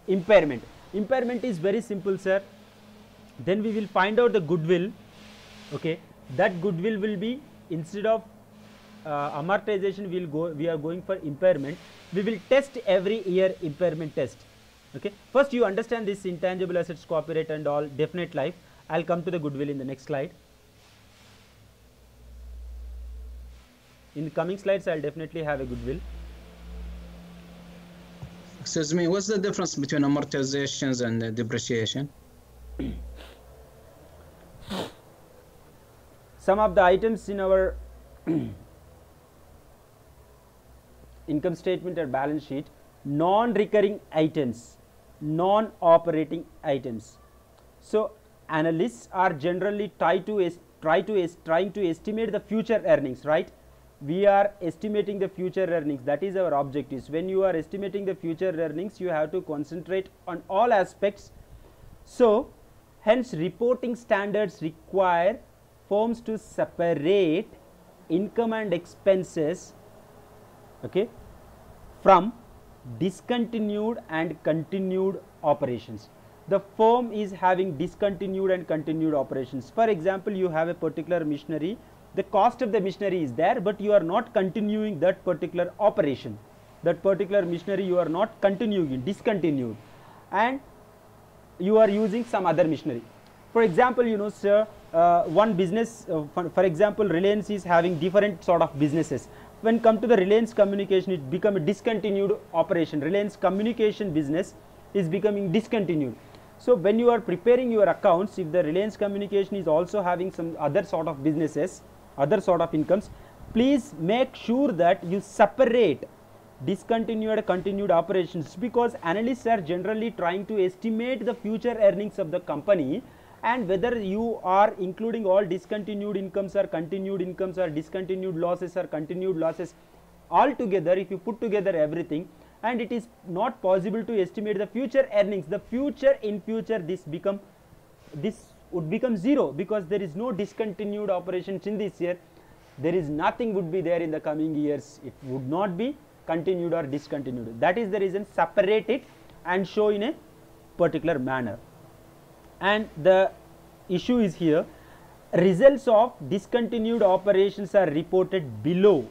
impairment. Impairment is very simple, sir. Then we will find out the goodwill. Okay, that goodwill will be, instead of amortization, we are going for impairment. We will test every year impairment test. Okay, first you understand this intangible assets, copyright and all, definite life. I will come to the goodwill in the next slide. In the coming slides, I will definitely have a goodwill. Excuse me, what's the difference between amortizations and depreciation? Some of the items in our income statement or balance sheet, non-recurring items, non-operating items. So analysts are generally trying to estimate the future earnings, right? We are estimating the future earnings. That is our objectives. When you are estimating the future earnings, you have to concentrate on all aspects. So hence reporting standards require firms to separate income and expenses, okay, from discontinued and continued operations. The firm is having discontinued and continued operations. For example, you have a particular machinery, the cost of the machinery is there, but you are not continuing that particular operation. That particular machinery you are not continuing, discontinued, and you are using some other machinery. For example, you know, sir, one business, for example, Reliance is having different sort of businesses. When come to the Reliance Communication, it become a discontinued operation. Reliance Communication business is becoming discontinued. So when you are preparing your accounts, if the Reliance Communication is also having some other sort of businesses, other sort of incomes, please make sure that you separate discontinued and continued operations, because analysts are generally trying to estimate the future earnings of the company, and whether you are including all discontinued incomes or continued incomes or discontinued losses or continued losses all together, if you put together everything, and it is not possible to estimate the future earnings, the future in future this would become 0, because there is no discontinued operations in this year. There is nothing would be there in the coming years. It would not be continued or discontinued. That is the reason, separate it and show in a particular manner. And the issue is here, results of discontinued operations are reported below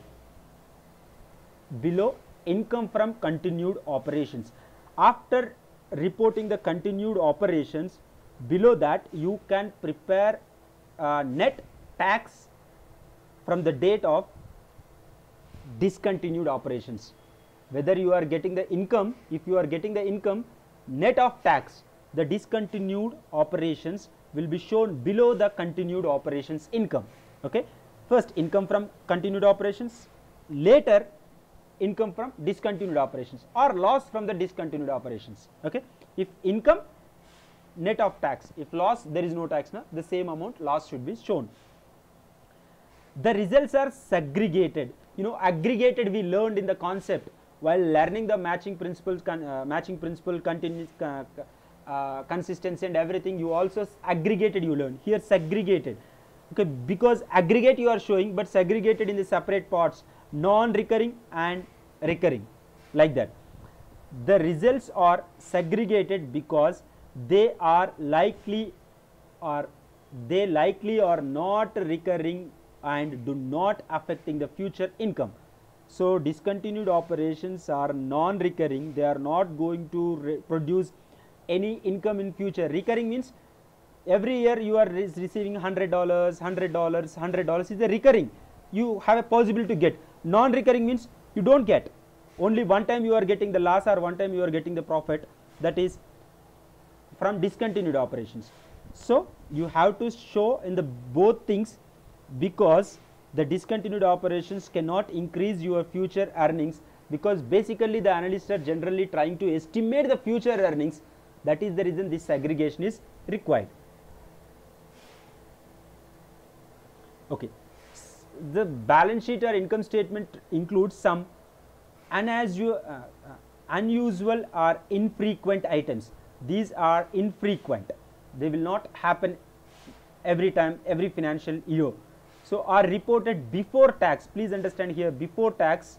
income from continued operations. After reporting the continued operations, below that you can prepare net tax from the date of discontinued operations. Whether you are getting the income, if you are getting the income net of tax, the discontinued operations will be shown below the continued operations income. Okay, first income from continued operations, later income from discontinued operations, or loss from the discontinued operations. Okay, if income net of tax, if loss there is no tax, now the same amount loss should be shown. The results are segregated. You know, aggregated we learned in the concept while learning the matching principles, continuous consistency and everything. You also aggregated, you learn. Here segregated. Okay, because aggregate you are showing, but segregated in the separate parts, non-recurring and recurring, like that. The results are segregated because they are likely or not recurring and do not affecting the future income. So discontinued operations are non-recurring. They are not going to produce any income in future. Recurring means every year you are receiving $100 is the recurring, you have a possibility to get. Non-recurring means You don't get. Only one time you are getting the loss or one time you are getting the profit, that is from discontinued operations. So you have to show in the both things, because the discontinued operations cannot increase your future earnings, because basically the analysts are generally trying to estimate the future earnings. That is the reason this segregation is required. Okay. The balance sheet or income statement includes some unusual or infrequent items. These are infrequent, they will not happen every time, every financial year. So are reported before tax. Please understand here, before tax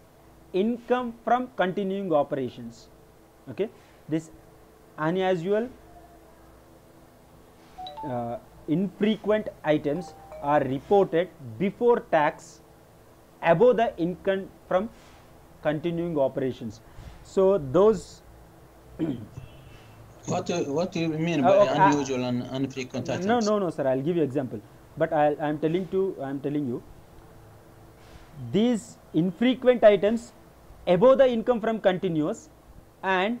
income from continuing operations. Okay, this unusual infrequent items are reported before tax above the income from continuing operations. So those What do you mean by unusual and infrequent items? no sir, I'll give you example, but I'm telling you these infrequent items above the income from continuous, and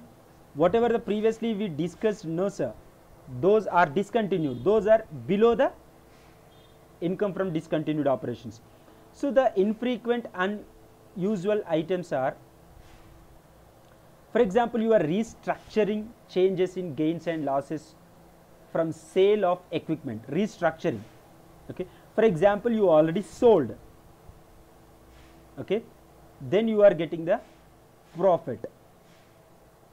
whatever the previously we discussed, no sir, those are discontinued, those are below the income from discontinued operations. So the infrequent unusual items are, for example, you are restructuring changes in gains and losses from sale of equipment, restructuring. Okay, for example, you already sold, okay, then you are getting the profit,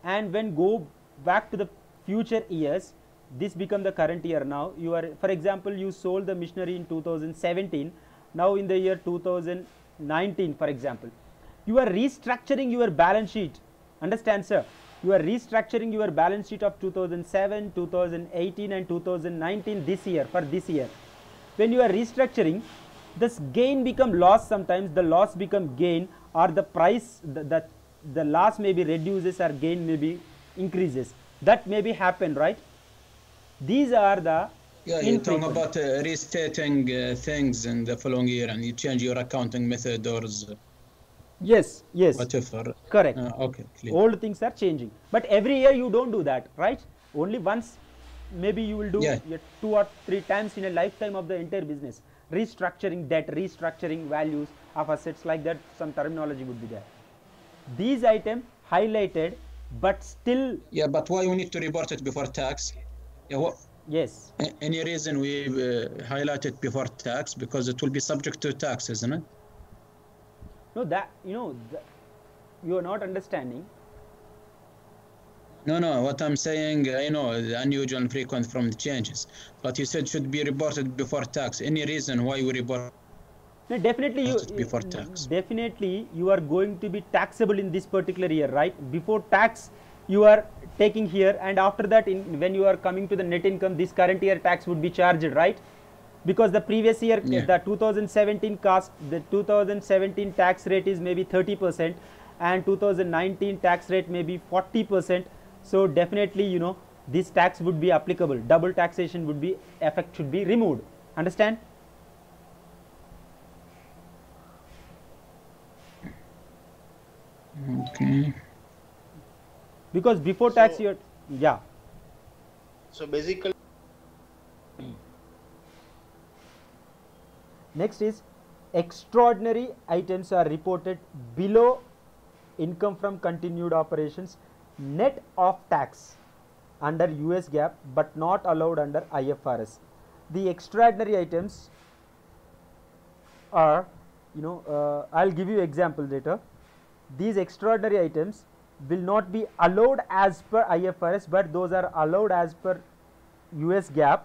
and when go back to the future years, this become the current year. Now you are, for example, you sold the machinery in 2017, now in the year 2019, for example, you are restructuring your balance sheet. Understand sir, you are restructuring your balance sheet of 2007, 2018 and 2019 this year, for this year. When you are restructuring, this gain become loss, sometimes the loss become gain, or the price, the loss may be reduces or gain may be increases. That may be happen, right? These are the you're talking about restating things in the following year, and you change your accounting method or yes whatever. Correct. Okay, clear. Old things are changing, but every year you don't do that, right? Only once, maybe you will do 2 or 3 times in a lifetime of the entire business. Restructuring debt, restructuring values of assets, like that some terminology would be there. These items highlighted, but still. Yeah, but why we need to report it before tax? Yeah, yes. Any reason we highlight it before tax? Because it will be subject to tax, isn't it? No, that you are not understanding. No, what I'm saying, the unusual and frequent from the changes, but you said should be reported before tax. Any reason why we report? No, definitely before tax. Definitely you are going to be taxable in this particular year, right? Before tax you are taking here, and after that when you are coming to the net income, this current year tax would be charged, right? Because the previous year, the 2017 cost, the 2017 tax rate is maybe 30%, and 2019 tax rate may be 40%. So definitely this tax would be applicable, double taxation would be effect should be removed. Understand? Okay. Because before tax you're So basically, next is extraordinary items are reported below income from continued operations net of tax under US GAAP, but not allowed under IFRS. The extraordinary items are, I'll give you example later. These extraordinary items will not be allowed as per IFRS, but those are allowed as per US GAAP,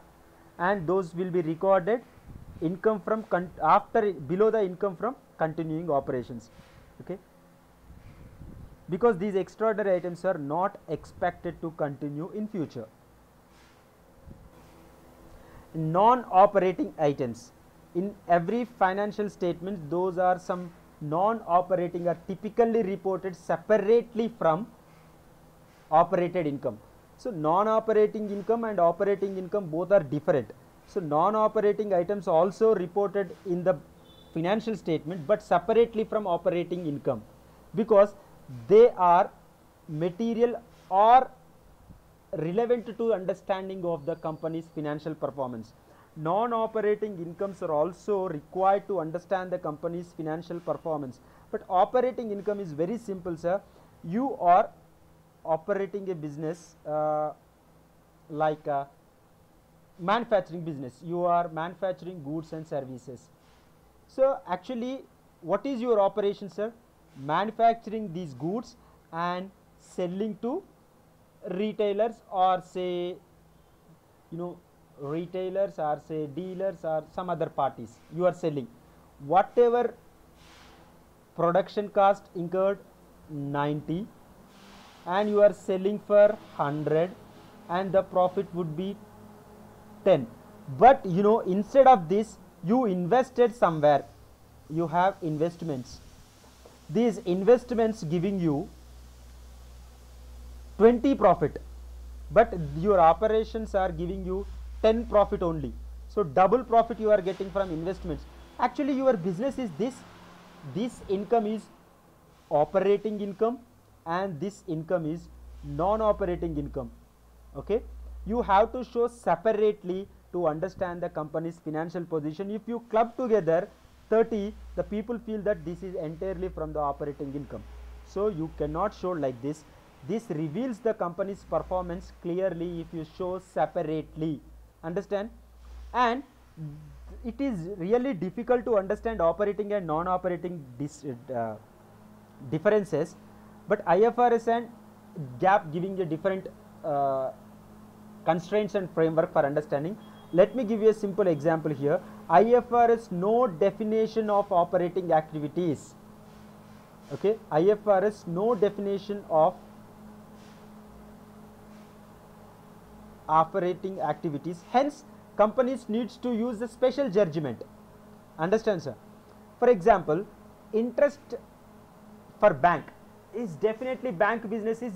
and those will be recorded income from below the income from continuing operations. Okay, because these extraordinary items are not expected to continue in future. Non-operating items, in every financial statement, those are some non-operating are typically reported separately from operated income. So non-operating income and operating income both are different. So non-operating items also reported in the financial statement, but separately from operating income. because they are material or relevant to understanding of the company's financial performance. Non-operating incomes are also required to understand the company's financial performance, but operating income is very simple, sir. You are operating a business like a manufacturing business. You are manufacturing goods and services. So actually, what is your operation, sir? Manufacturing these goods and selling to retailers, or say, you know, retailers, or say dealers, or some other parties. You are selling whatever production cost incurred 90 and you are selling for 100 and the profit would be 10. But you know, instead of this, you invested somewhere. You have investments. These investments giving you 20 profit, but your operations are giving you 10 profit only. So double profit you are getting from investments. Actually your business is this income is operating income and this income is non-operating income. Okay, you have to show separately to understand the company's financial position. If you club together 30, the people feel that this is entirely from the operating income. So you cannot show like this. This reveals the company's performance clearly if you show separately. Understand? And it is really difficult to understand operating and non-operating differences, but IFRS and GAAP giving a different constraints and framework for understanding. Let me give you a simple example here. IFRS no definition of operating activities. Okay, IFRS no definition of operating activities, hence companies needs to use a special judgment. Understand, sir? For example, interest for bank is definitely, bank business is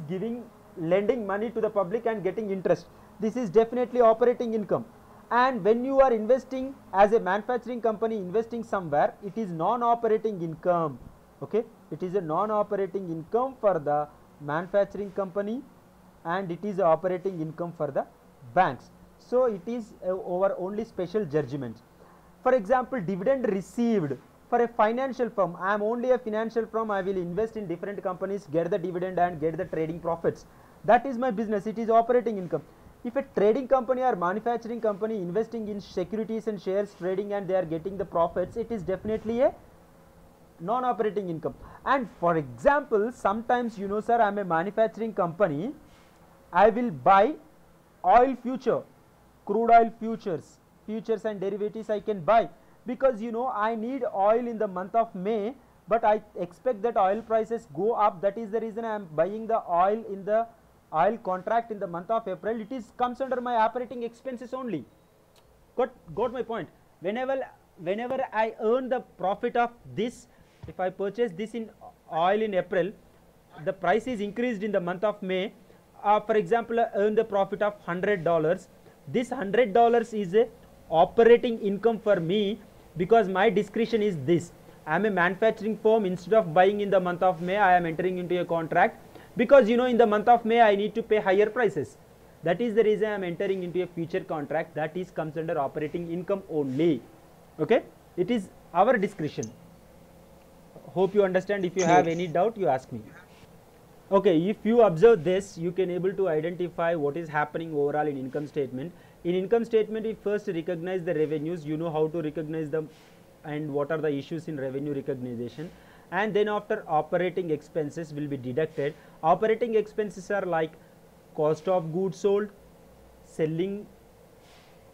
lending money to the public and getting interest. This is definitely operating income. And when you are investing as a manufacturing company, investing somewhere, it is non-operating income. Okay, it is a non-operating income for the manufacturing company and it is operating income for the banks. So it is over only special judgments. For example, dividend received for a financial firm. I am only a financial firm. I will invest in different companies, get the dividend and get the trading profits. That is my business. It is operating income. If a trading company or manufacturing company investing in securities and shares trading and they are getting the profits, it is definitely a non-operating income. And for example, sometimes, you know, sir, I am a manufacturing company. I will buy oil future, crude oil futures and derivatives I can buy, because you know I need oil in the month of May, but I expect that oil prices go up. That is the reason I am buying the oil in the oil contract in the month of April. It is comes under my operating expenses only. Got my point? Whenever I earn the profit of this, if I purchase this in oil in April, the price is increased in the month of May. For example, I earn the profit of $100. This $100 is a operating income for me, because my discretion is this. I am a manufacturing firm. Instead of buying in the month of May, I am entering into a contract, because you know in the month of May I need to pay higher prices. That is the reason I am entering into a future contract. That is comes under operating income only. Okay, it is our discretion. Hope you understand. If you have any doubt, you ask me. Okay, if you observe this, you can able to identify what is happening overall in income statement. In income statement, we first recognize the revenues. You know how to recognize them and what are the issues in revenue recognition. And then after, operating expenses will be deducted. Operating expenses are like cost of goods sold, selling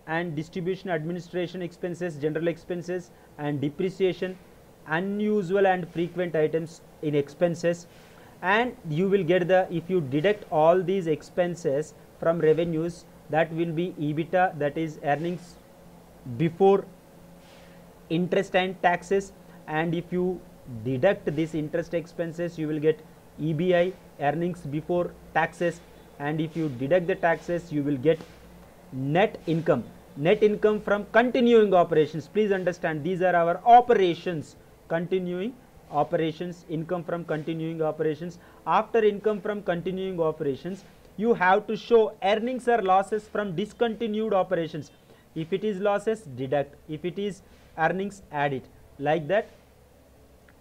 and distribution administration expenses, general expenses and depreciation, unusual and frequent items in expenses. And you will get the, if you deduct all these expenses from revenues, that will be EBITDA, that is earnings before interest and taxes. And if you deduct this interest expenses, you will get EBI, earnings before taxes. And if you deduct the taxes, you will get net income from continuing operations. Please understand, these are our operations, continuing operations, income from continuing operations. After income from continuing operations, you have to show earnings or losses from discontinued operations. If it is losses, deduct. If it is earnings, add it. Like that,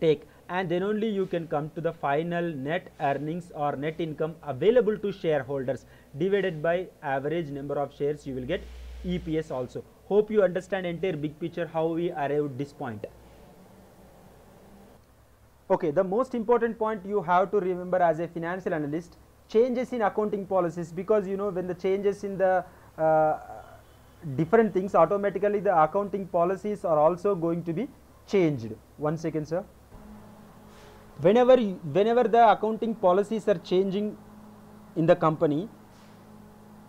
take, and then only you can come to the final net earnings or net income available to shareholders divided by average number of shares. You will get EPS also. Hope you understand entire big picture how we arrived this point. Okay, the most important point you have to remember as a financial analyst, changes in accounting policies, because you know when the changes in the different things, automatically the accounting policies are also going to be changed. One second, sir. Whenever the accounting policies are changing in the company,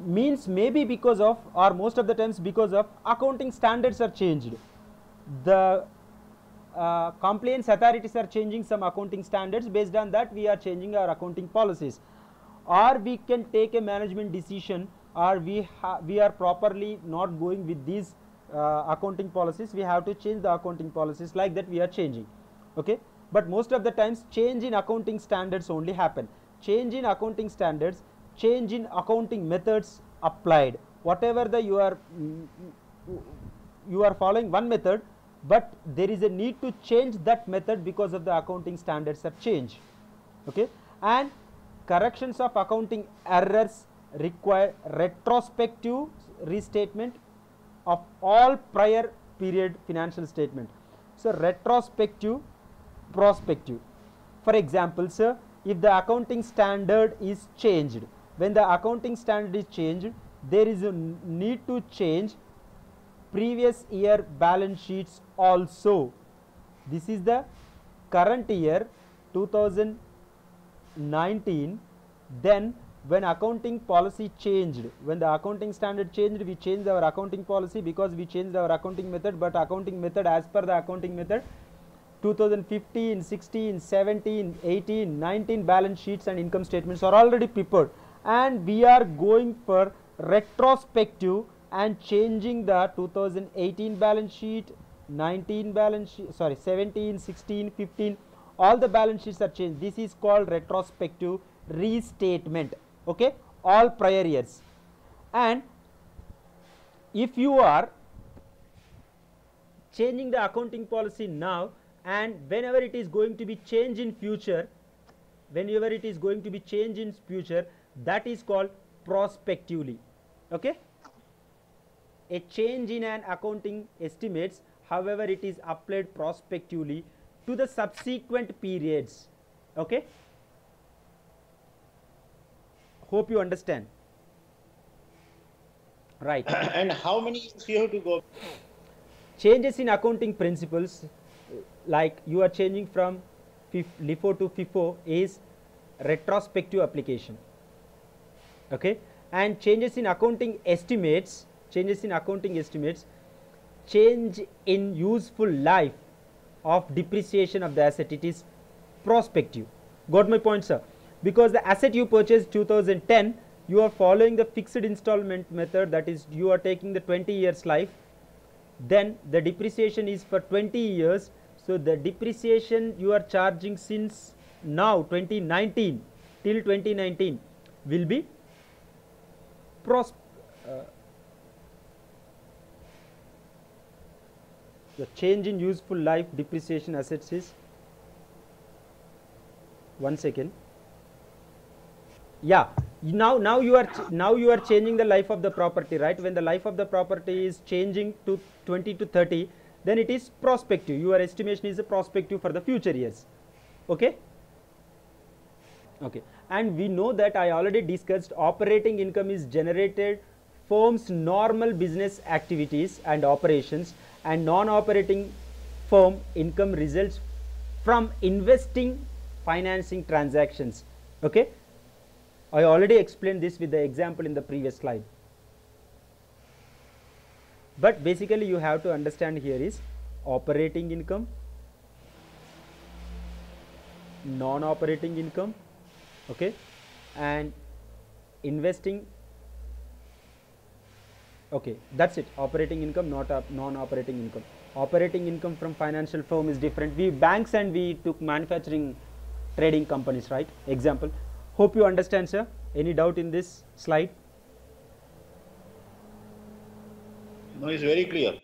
means maybe because of, or most of the times because of, accounting standards are changed. The compliance authorities are changing some accounting standards. Based on that, we are changing our accounting policies, or we can take a management decision, or we are properly not going with these accounting policies. We have to change the accounting policies. Like that, we are changing. Okay, but most of the times change in accounting standards only happen. Change in accounting standards, change in accounting methods applied. Whatever the you are following one method, but there is a need to change that method because of the accounting standards are changed. Okay, and corrections of accounting errors require retrospective restatement of all prior period financial statement. So retrospective, prospective. For example, sir, if the accounting standard is changed, when the accounting standard is changed, there is a need to change previous year balance sheets also. This is the current year 2019. Then when accounting policy changed, when the accounting standard changed, we changed our accounting policy because we changed our accounting method. But accounting method, as per the accounting method, 2015, 16, 17, 18, 19 balance sheets and income statements are already prepared, and we are going for retrospective and changing the 2018 balance sheet, 19 balance sheet, sorry, 17, 16, 15, all the balance sheets are changed. This is called retrospective restatement. Okay, all prior years. And if you are changing the accounting policy now, and whenever it is going to be changed in future, whenever it is going to be changed in future, that is called prospectively. Okay, a change in an accounting estimates, however, it is applied prospectively to the subsequent periods. Okay, hope you understand. Right. And how many years you have to go? Changes in accounting principles, like you are changing from LIFO to FIFO, is retrospective application. Okay, and changes in accounting estimates, change in useful life of depreciation of the asset, it is prospective. Got my point, sir? Because the asset you purchased 2010, you are following the fixed installment method, that is you are taking the 20 years life, then the depreciation is for 20 years. So the depreciation you are charging since now 2019 till 2019 will be the change in useful life depreciation assets is, one second, yeah, now you are changing the life of the property, right? When the life of the property is changing to 20 to 30, then it is prospective. Your estimation is a prospective for the future years. Okay, okay. And we know that I already discussed, operating income is generated firm's normal business activities and operations, and non-operating firm income results from investing financing transactions. Okay, I already explained this with the example in the previous slide. But basically you have to understand here is operating income, non-operating income, okay, and investing Okay, that's it. Operating income, not non-operating income. Operating income from financial firm is different. We banks and we took manufacturing trading companies, right? Example. Hope you understand, sir. Any doubt in this slide? No, it's very clear.